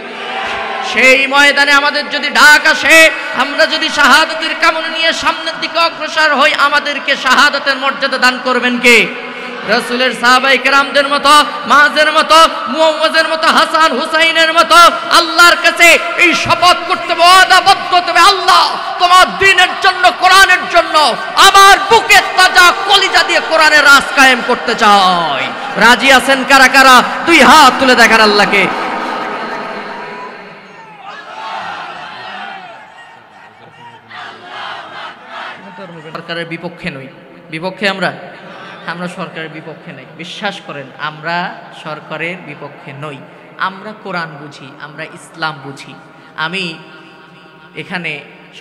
সেই ময়দানে আমাদের যদি ডাক আসে, আমরা যদি শাহাদাতের কামনা নিয়ে সামনের দিকে অগ্রসর হই, আমাদেরকে শাহাদাতের মর্যাদা দান করবেন কে? রাসূলের সাহাবায়ে কেরামদের মতো, মাযের মতো, মুআওয়াজের মতো, হাসান হুসাইনের মতো আল্লাহর কাছে এই শপথ করতে ওয়াদাবদ্ধ তবে আল্লাহ তোমার দ্বীনের জন্য, কোরআনের জন্য আমার বুকে তাজা কলিজা দিয়ে কোরআনের রাজ কায়েম করতে চাই। রাজি আছেন কারা কারা? দুই হাত তুলে দেখান আল্লাহকে। সরকারের বিপক্ষে নই, বিপক্ষে আমরা সরকারের বিপক্ষে নই। বিশ্বাস করেন আমরা সরকারের বিপক্ষে নই। আমরা কোরআন বুঝি, আমরা ইসলাম বুঝি। আমি এখানে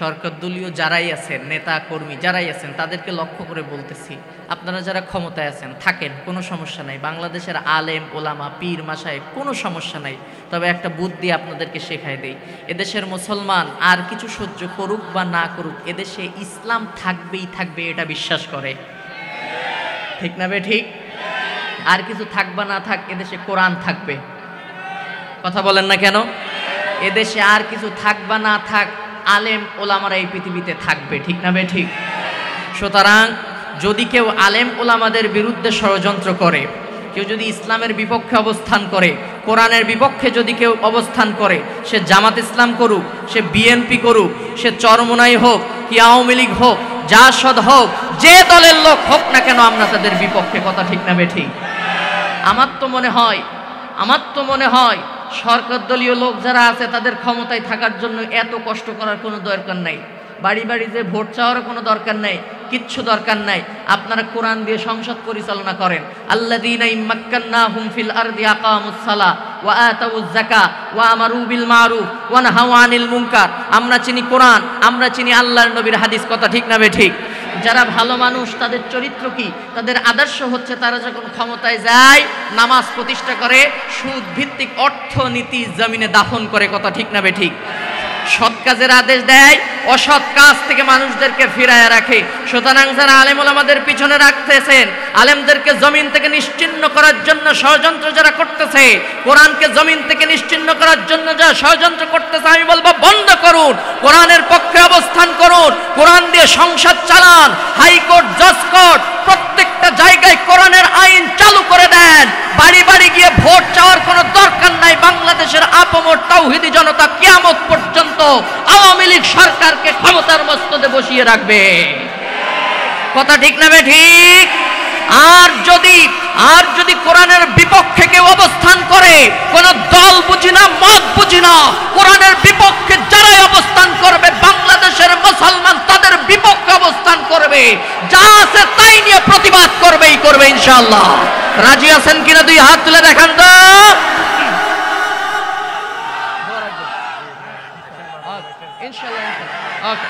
সরকার দলীয় যারাই আছেন, নেতা কর্মী যারাই আছেন তাদেরকে লক্ষ্য করে বলতেছি, আপনারা যারা ক্ষমতায় আছেন থাকেন, কোনো সমস্যা নাই। বাংলাদেশের আলেম ওলামা পীর মাশায়েখ কোনো সমস্যা নাই। তবে একটা বুদ্ধি আপনাদেরকে শেখায় দেই, এদেশের মুসলমান আর কিছু সহ্য করুক বা না করুক, এদেশে ইসলাম থাকবেই থাকবে, এটা বিশ্বাস করে। ঠিক না বে ঠিক? আর কিছু থাক বা না থাক, এদেশে কোরআন থাকবে। কথা বলেন না কেন? এদেশে আর কিছু থাক বা না থাক, আলেম ওলামারা এই পৃথিবীতে থাকবে। ঠিক না বে ঠিক? সুতরাং যদি কেউ আলেম ওলামাদের বিরুদ্ধে ষড়যন্ত্র করে, কেউ যদি ইসলামের বিপক্ষে অবস্থান করে, কোরআনের বিপক্ষে যদি কেউ অবস্থান করে, সে জামাত ইসলাম করুক, সে বিএনপি করুক, সে চরমোনাই হোক কি আওয়ামী লীগ হোক, জাসদ হোক, যে দলের লোক হোক না কেন, আমরা তাদের বিপক্ষে। কথা ঠিক না বে ঠিক? আমার তো মনে হয় সরকার দলীয় লোক যারা আছে তাদের ক্ষমতায় থাকার জন্য এত কষ্ট করার কোনো দরকার নাই। বাড়ি বাড়ি যে ভোট চাওয়ার কোনো দরকার নাই, কিচ্ছু দরকার নাই। আপনারা কোরআন দিয়ে সংসদ পরিচালনা করেন। আল্লাযীনা ইম্মাক্কান্নাহুম ফিল আরদি আকামুস সালাহ ওয়া আতাউয যাকাত ওয়া আমারু বিল মারুফ ওয়া নাহাউ আনিল মুনকার। আমরা চিনি কোরআন, আমরা চিনি আল্লাহর নবীর হাদিস। কথা ঠিক না বে ঠিক? যারা ভালো মানুষ তাদের চরিত্র কি, তাদের আদর্শ হচ্ছে তারা যখন ক্ষমতায় যায় নামাজ প্রতিষ্ঠা করে, সুদ ভিত্তিক অর্থনীতি জমিনে দাফন করে। কথা ঠিক না বে ঠিক? সৎ কাজের আদেশ দেয়, অসৎ কাজ থেকে মানুষদেরকে ফিরায় রাখে। সুতরাং যারা আলেম ওলামাদের পিছনে রাখতেছেন, আলেমদেরকে জমিন থেকে নিশ্চিহ্ন করার জন্য ষড়যন্ত্র যারা করতেছে, কোরআনকে জমিন থেকে নিশ্চিহ্ন করার জন্য যারা ষড়যন্ত্র করতেছে, আমি বলবো বন্ধ করুন, কোরআনের পক্ষে অবস্থান করুন, কোরআন দিয়ে সংসদ চালান, হাইকোর্ট, জজ কোর্ট, প্রত্যেকটা জায়গায় কোরআনের আইন চালু করে দেন। বাড়ি বাড়ি গিয়ে ভোট চাওয়ার কোনো দরকার নাই। বাংলাদেশের আপমর তাওহীদি জনতা কিয়ামত পর্যন্ত আওয়ামী লীগ সরকারকে ক্ষমতার মস্তদে বসিয়ে রাখবে। কথা ঠিক না বে ঠিক? আর যদি কোরআনের বিপক্ষে কেউ অবস্থান করে, কোন দল বুঝি না, মত বুঝি না, কোরআনের বিপক্ষে যারাই অবস্থান করবে, বাংলাদেশের মুসলমান তাদের বিপক্ষে অবস্থান করবে, যা আছে তাই নিয়ে প্রতিবাদ করবেই করবে ইনশাআল্লাহ। রাজি আছেন কিনা দুই হাত তুলে দেখান তো। ইনশাআল্লাহ। ওকে।